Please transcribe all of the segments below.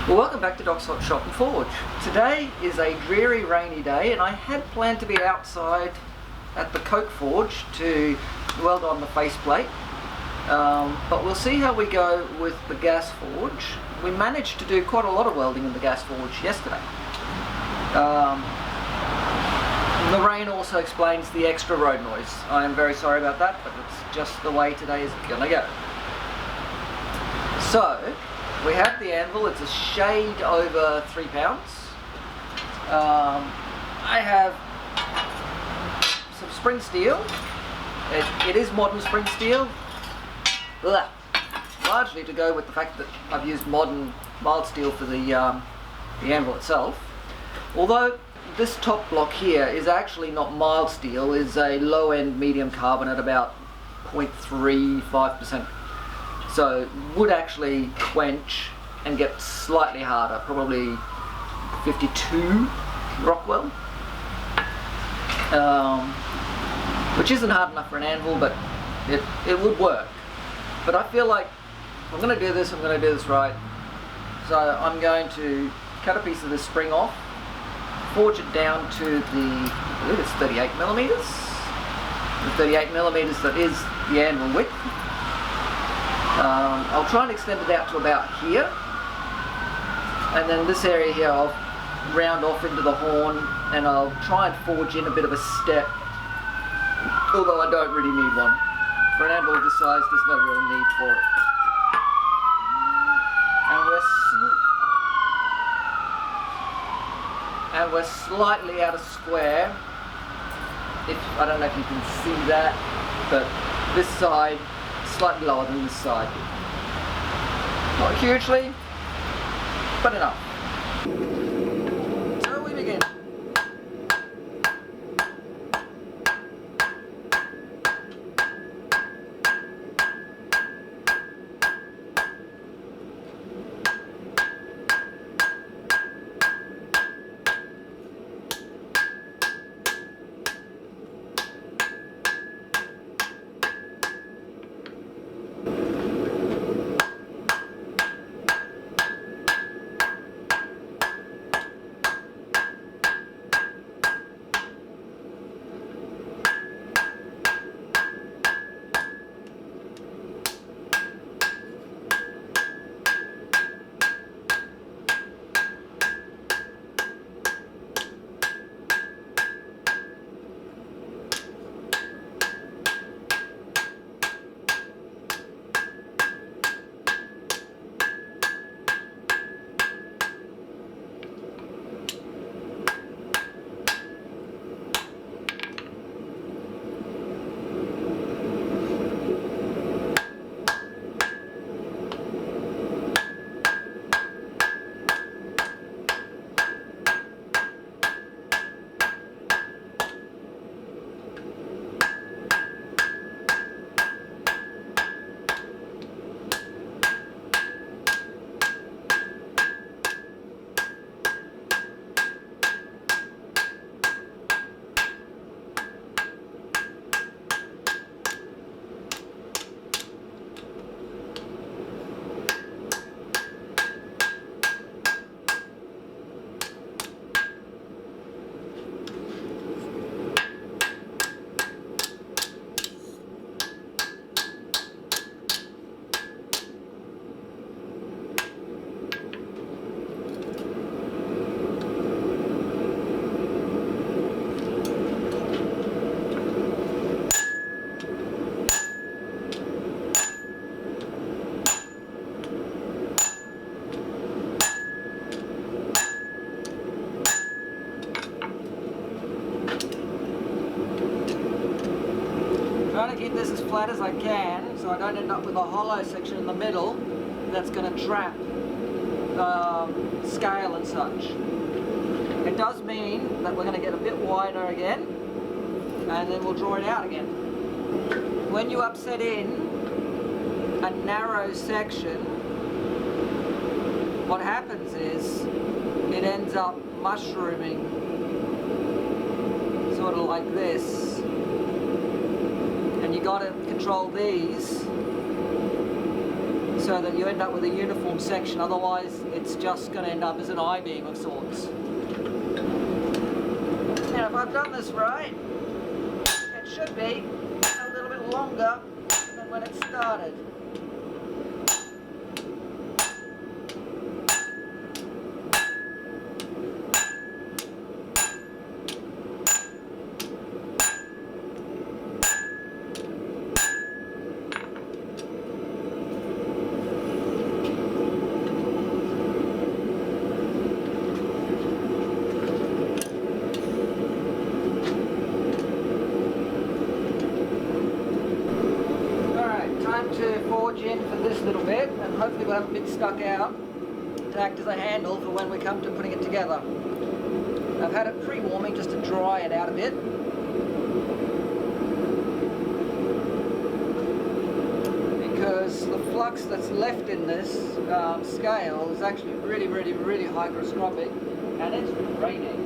Well, welcome back to Doc's Hot Shop and Forge. Today is a dreary rainy day and I had planned to be outside at the coke forge to weld on the faceplate, but we'll see how we go with the gas forge. We managed to do quite a lot of welding in the gas forge yesterday. The rain also explains the extra road noise. I am very sorry about that, but it's just the way today is gonna go. So, we have the anvil. It's a shade over 3 pounds. I have some spring steel. It is modern spring steel. Blah. Largely to go with the fact that I've used modern mild steel for the anvil itself. Although this top block here is actually not mild steel, is a low-end medium carbon at about 0.35%. So would actually quench and get slightly harder, probably 52 Rockwell, which isn't hard enough for an anvil, but it would work. But I feel like if I'm going to do this, I'm going to do this right. So I'm going to cut a piece of this spring off, forge it down to the, I believe it's 38 millimeters. The 38 millimeters that is the anvil width. I'll try and extend it out to about here, and then this area here I'll round off into the horn and I'll try and forge in a bit of a step, although I don't really need one. For an anvil this size there's no real need for it. And we're slightly out of square. I don't know if you can see that, but this side slightly lower than this side. Not hugely, but enough. So we begin. Trying to keep this as flat as I can so I don't end up with a hollow section in the middle that's going to trap scale and such. It does mean that we're going to get a bit wider again and then we'll draw it out again. When you upset in a narrow section, what happens is it ends up mushrooming sort of like this. And you got to control these so that you end up with a uniform section. Otherwise it's just going to end up as an I-beam of sorts. Now if I've done this right, it should be a little bit longer than when it started. In for this little bit, and hopefully we'll have a bit stuck out to act as a handle for when we come to putting it together. I've had it pre-warming just to dry it out a bit. Because the flux that's left in this scale is actually really hygroscopic, and it's raining.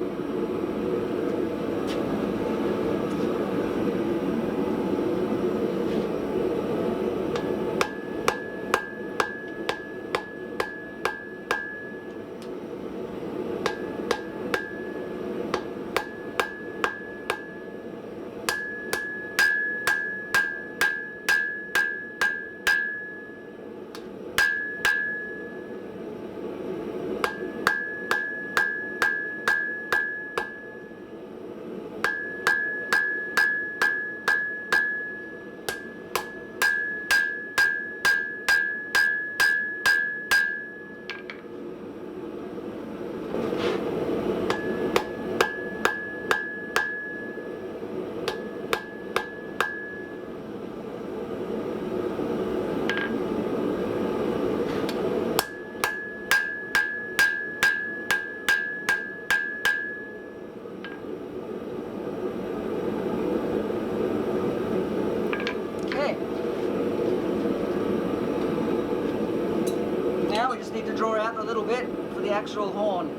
Now we just need to draw out a little bit for the actual horn.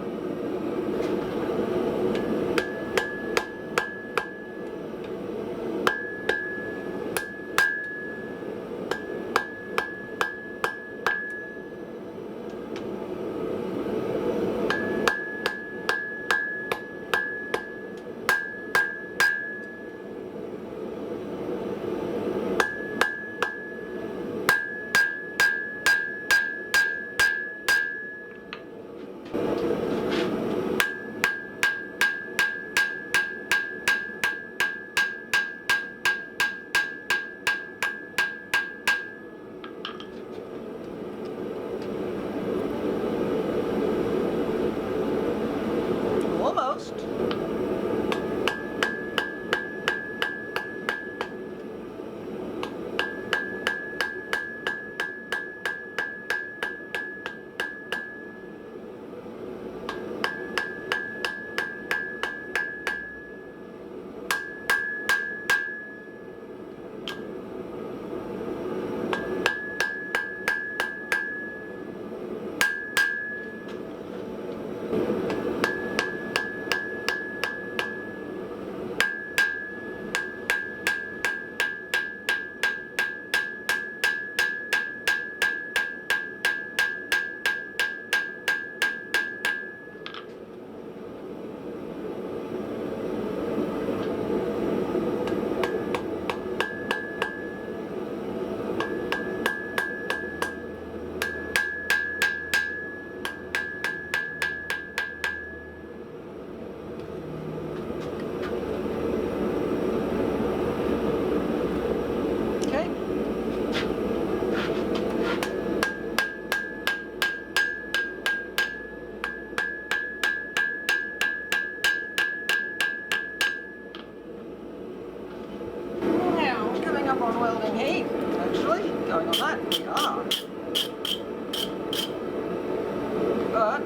But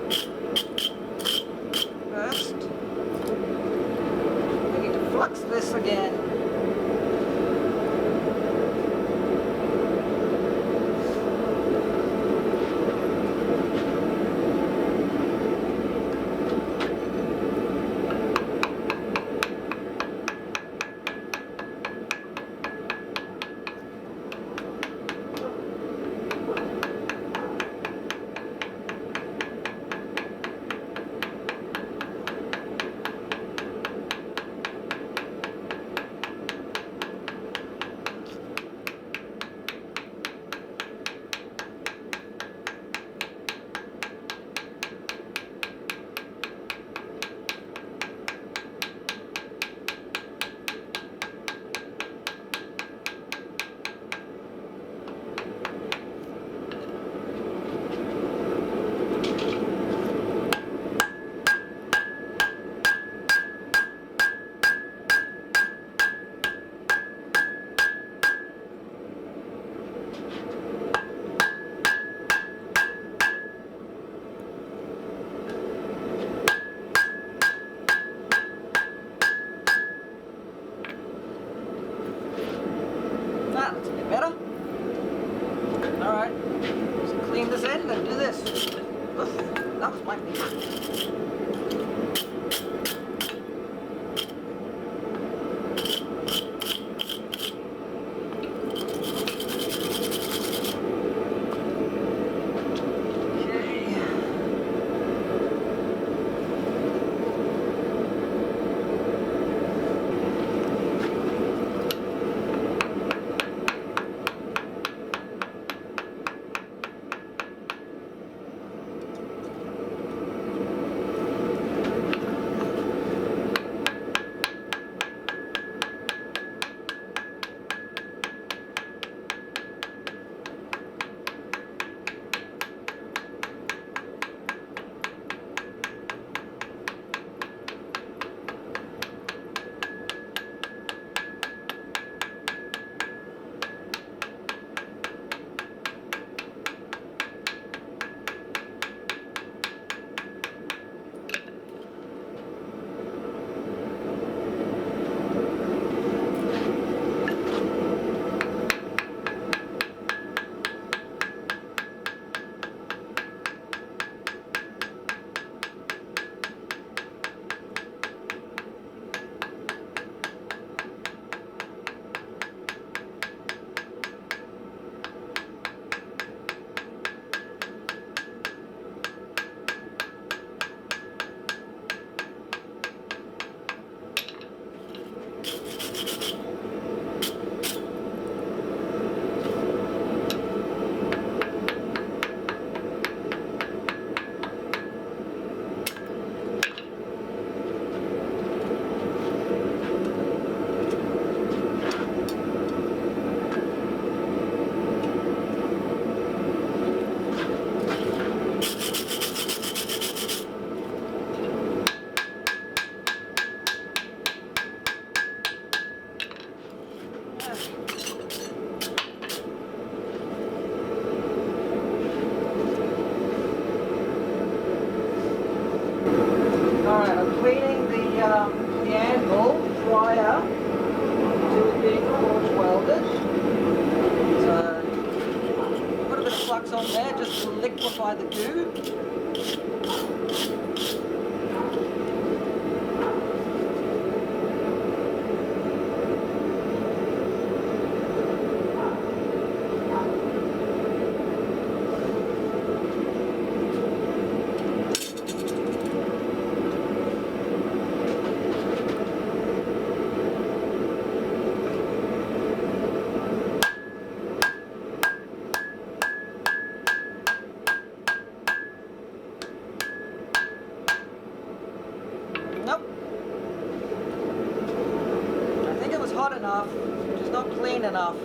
first, we need to flux this again. that was magnificent. Alright, I'm cleaning the anvil prior to it being forge welded. So, put a bit of flux on there just to liquefy the goo. Nope. I think it was hot enough, just not clean enough.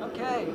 Okay.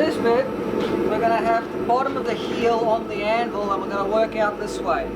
this bit, we're going to have the bottom of the heel on the anvil, and we're going to work out this way.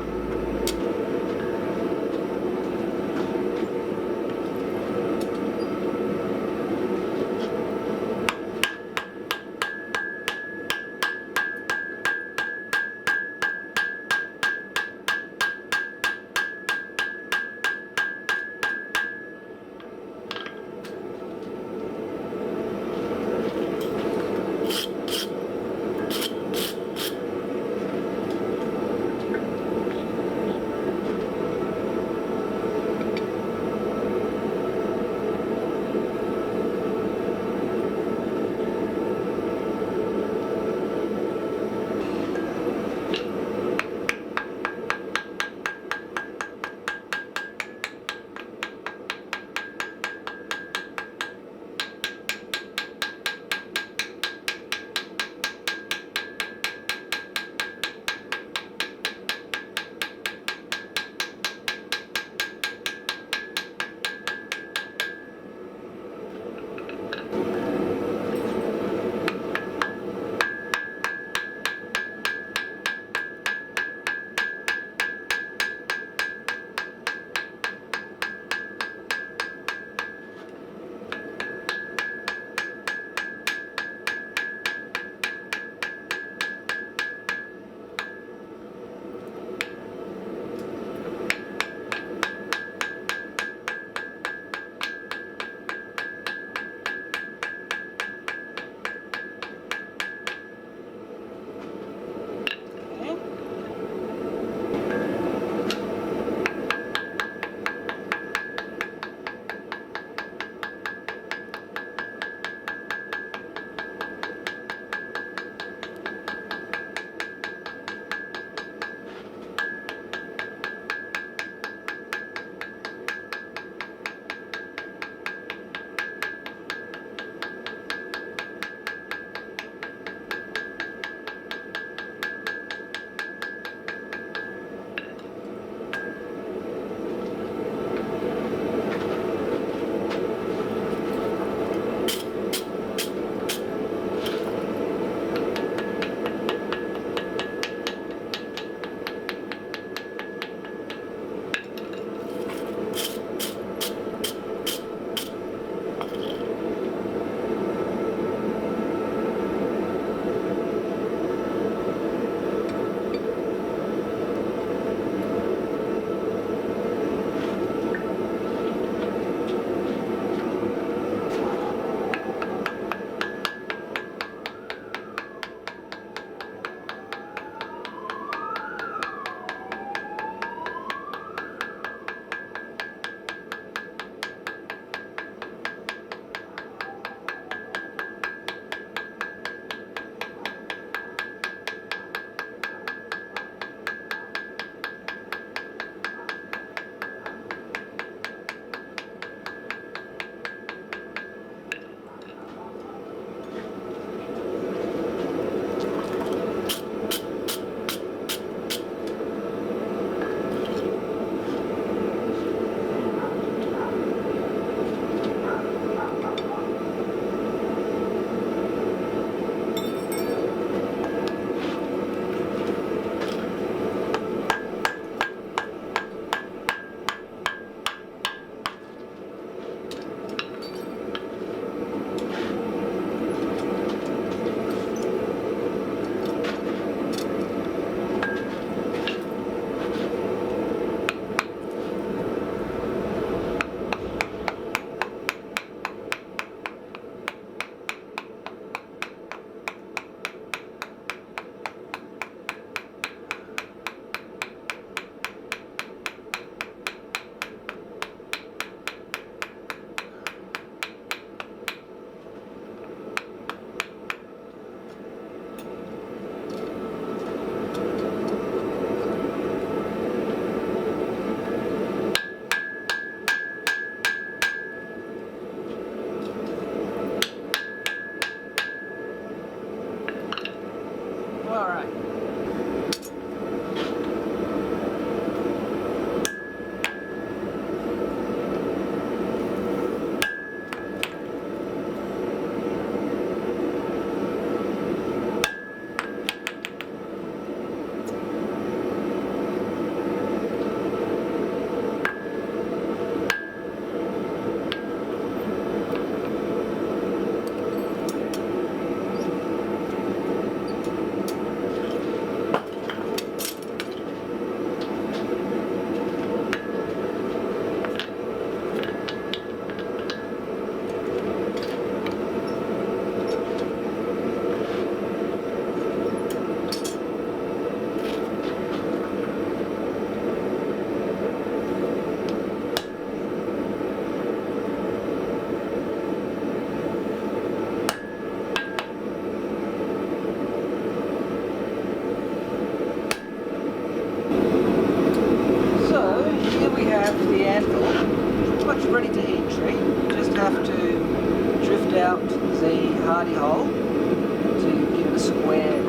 hole to give it a square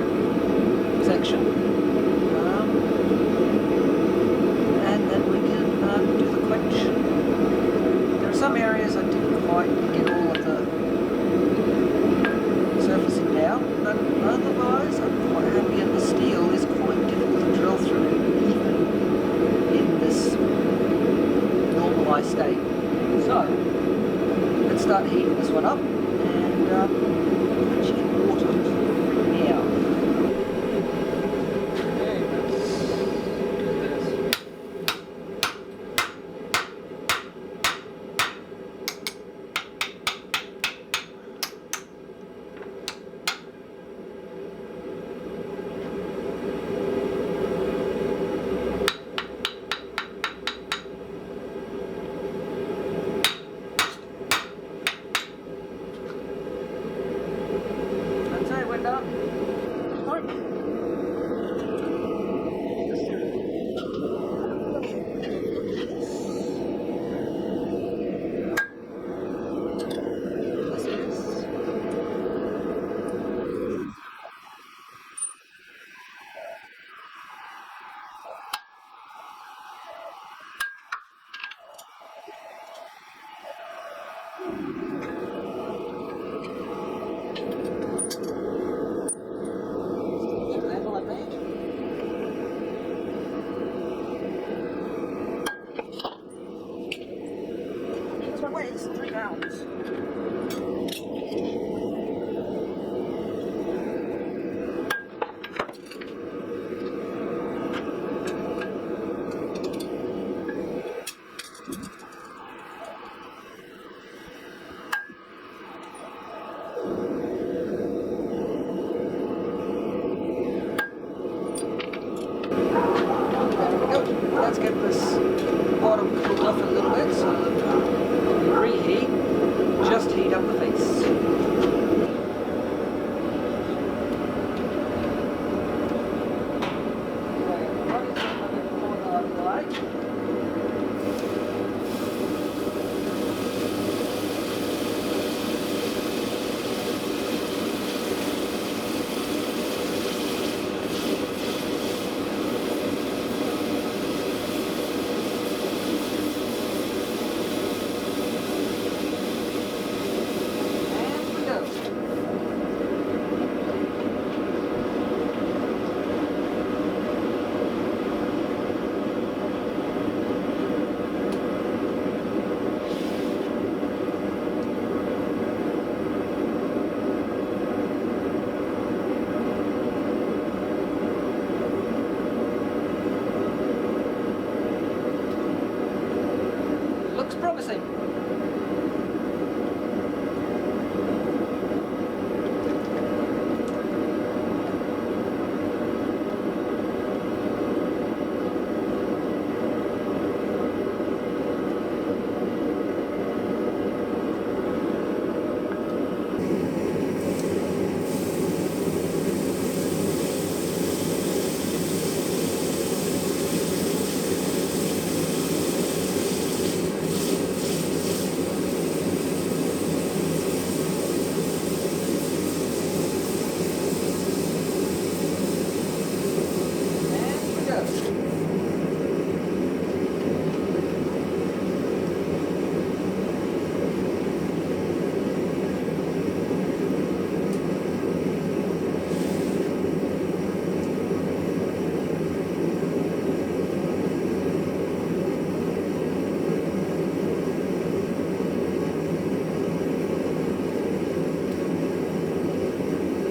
section. And then we can do the quench. There are some areas I didn't quite get all of the surfacing down, but otherwise I'm quite happy, and the steel is quite difficult to drill through even in this normalised state. So let's start heating this one up and actually get water now. Okay, let's do this. We're done. This one weighs 3 pounds. Let's get this bottom cooled off a little bit so that we reheat, just heat up the face. Looks promising.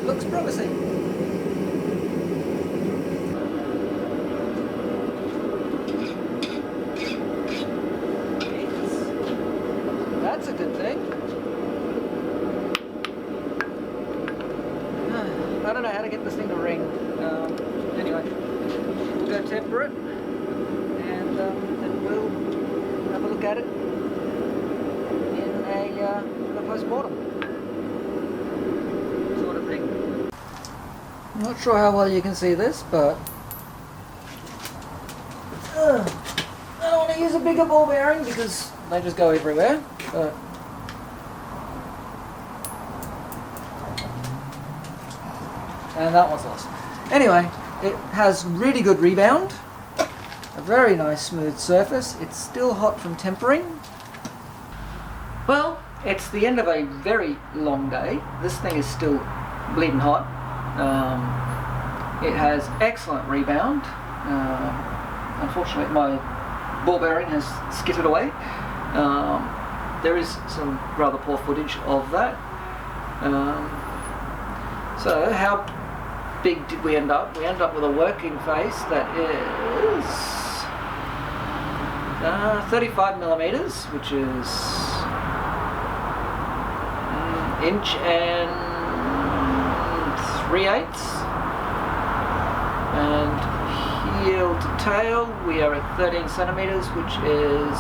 Looks promising. That's a good thing. I don't know how to get this thing to ring. Anyway, we'll go temper it and then we'll have a look at it in a post-mortem sort of thing. I'm not sure how well you can see this, but I don't want to use a bigger ball bearing because they just go everywhere. But and that one's lost. Anyway, it has really good rebound, a very nice smooth surface. It's still hot from tempering. Well, it's the end of a very long day. This thing is still bleeding hot. It has excellent rebound. Unfortunately, my ball bearing has skittered away. There is some rather poor footage of that. So how big did we end up? We end up with a working face that is 35 millimeters, which is inch and 3/8, and heel to tail we are at 13 centimeters, which is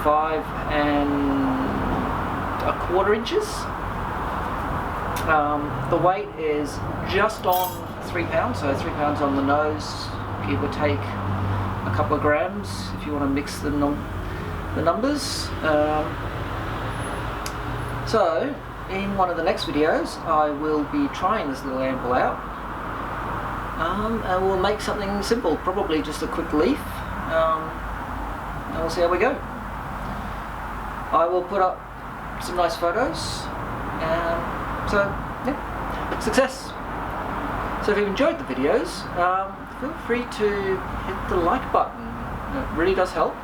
5¼ inches. The weight is just on 3 pounds, so 3 pounds on the nose, give or take a couple of grams if you want to mix the numbers. So in one of the next videos I will be trying this little anvil out, and we'll make something simple, probably just a quick leaf, and we'll see how we go. I will put up some nice photos, so yeah, success. So if you've enjoyed the videos, feel free to hit the like button, it really does help.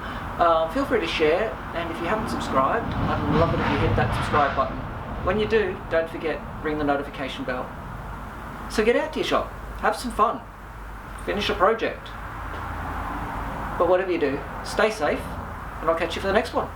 Feel free to share, and if you haven't subscribed, I'd love it if you hit that subscribe button. When you do, don't forget, ring the notification bell. So get out to your shop, have some fun, finish a project. But whatever you do, stay safe, and I'll catch you for the next one.